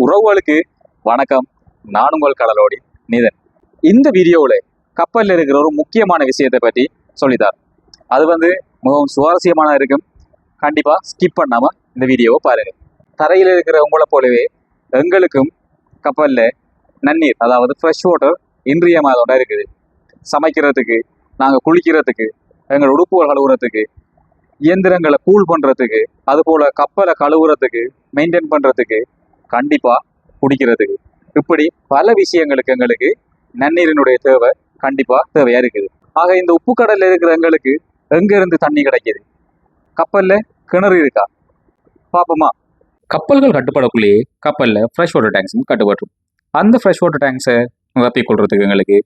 உறவுகளுக்கு வணக்கம். நான் உங்கள் கடலோடி நீதன். இந்த வீடியோவில் கப்பலில் இருக்கிற ஒரு முக்கியமான விஷயத்தை பற்றி சொல்லித்தார். அது மிகவும் சுவாரஸ்யமான இருக்கும். கண்டிப்பாக ஸ்கிப் பண்ணாமல் இந்த வீடியோவை பாருங்க. தரையில் இருக்கிற உங்களை போலவே எங்களுக்கும் கப்பலில் நன்னீர், அதாவது ஃப்ரெஷ் வாட்டர் இன்றியமாதோட இருக்குது. சமைக்கிறதுக்கு, நாங்கள் குளிக்கிறதுக்கு, எங்கள் உடுப்புகள் கழுவுறதுக்கு, இயந்திரங்களை கூல் பண்ணுறதுக்கு, அதுபோல் கப்பலை கழுவுறதுக்கு, மெயின்டைன் பண்ணுறதுக்கு, கண்டிப்பாக குடிக்கிறதுக்கு, இப்படி பல விஷயங்களுக்கு எங்களுக்கு நன்னீரினுடைய தேவை கண்டிப்பாக தேவையாக இருக்குது. ஆக இந்த உப்பு கடலில் இருக்கிற எங்களுக்கு எங்கேருந்து தண்ணி கிடைக்கிது? கப்பலில் கிணறு இருக்கா? பார்ப்போமா? கப்பல்கள் கட்டுப்படக்குள்ளேயே கப்பலில் ஃப்ரெஷ் வாட்டர் டேங்க்ஸும் கட்டுப்படும். அந்த ஃப்ரெஷ் வாட்டர் டேங்க்ஸை நிரப்பிக் கொள்றதுக்கு எங்களுக்கு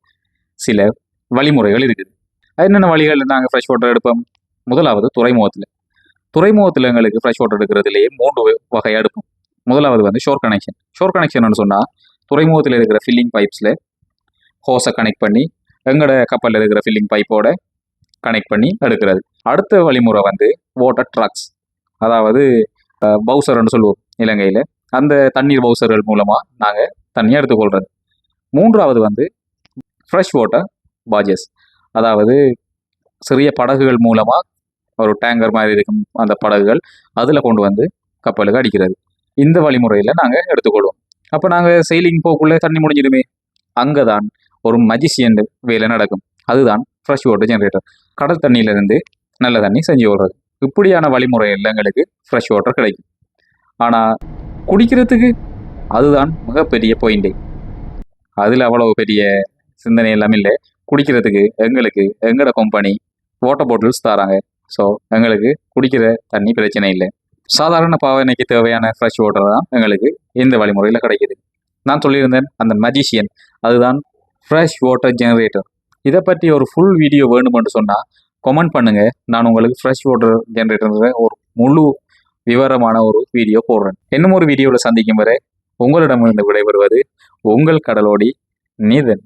சில வழிமுறைகள் இருக்குது. என்னென்ன வழிகள் நாங்கள் ஃப்ரெஷ் வாட்டர் எடுப்போம்? முதலாவது துறைமுகத்தில் எங்களுக்கு ஃப்ரெஷ் வாட்டர் எடுக்கிறதுலேயே 3 வகையாக எடுப்போம். முதலாவது ஷோர் கனெக்ஷன். ஷோர் கனெக்ஷன் சொன்னால் துறைமுகத்தில் இருக்கிற ஃபில்லிங் பைப்ஸில் ஹோஸை கனெக்ட் பண்ணி எங்களோட கப்பலில் இருக்கிற ஃபில்லிங் பைப்போட கனெக்ட் பண்ணி எடுக்கிறது. அடுத்த வழிமுறை வாட்டர் ட்ரக்ஸ், அதாவது பவுசர்ன்னு சொல்லுவோம் இலங்கையில். அந்த தண்ணீர் பவுசர்கள் மூலமாக நாங்கள் தண்ணியை எடுத்துக்கொள்கிறது. மூன்றாவது ஃப்ரெஷ் வாட்டர் பாஜஸ், அதாவது சிறிய படகுகள் மூலமாக ஒரு டேங்கர் மாதிரி இருக்கும் அந்த படகுகள், அதில் கொண்டு வந்து கப்பலுக்கு அடிக்கிறது. இந்த வழிமுறையில் நாங்கள் எடுத்துக்கொள்வோம். அப்போ நாங்கள் செயிலிங் போக்குள்ளே தண்ணி முடிஞ்சிடுமே, அங்கே தான் ஒரு மஜிஷியன் வேலை நடக்கும். அதுதான் ஃப்ரெஷ் வாட்டர் ஜென்ரேட்டர். கடல் தண்ணியிலேருந்து நல்ல தண்ணி செஞ்சு கொள்வது. இப்படியான வழிமுறையில் எங்களுக்கு ஃப்ரெஷ் வாட்டர் கிடைக்கும். ஆனால் குடிக்கிறதுக்கு அதுதான் மிகப்பெரிய பாயிண்ட்டு. அதில் அவ்வளோ பெரிய சிந்தனை எல்லாம் இல்லை. குடிக்கிறதுக்கு எங்களுக்கு எங்களோட கம்பெனி வாட்டர் பாட்டில்ஸ் தராங்க. ஸோ எங்களுக்கு குடிக்கிற தண்ணி பிரச்சனை இல்லை. சாதாரண பாவனைக்கு தேவையான ஃப்ரெஷ் வாட்டர் தான் எங்களுக்கு இந்த வழிமுறையில் கிடைக்கிது. நான் சொல்லியிருந்தேன் அந்த மஜிஷியன், அதுதான் ஃப்ரெஷ் வாட்டர் ஜெனரேட்டர். இதை பற்றி ஒரு ஃபுல் வீடியோ வேணுமென்று சொன்னால் கமெண்ட் பண்ணுங்கள். நான் உங்களுக்கு ஃப்ரெஷ் வாட்டர் ஜெனரேட்டர் ஒரு முழு விவரமான ஒரு வீடியோ போடுறேன். இன்னும் ஒரு வீடியோவில் சந்திக்கும் வரை உங்களிடமிருந்து விடைபெறுவது உங்கள் கடலோடி நீதன்.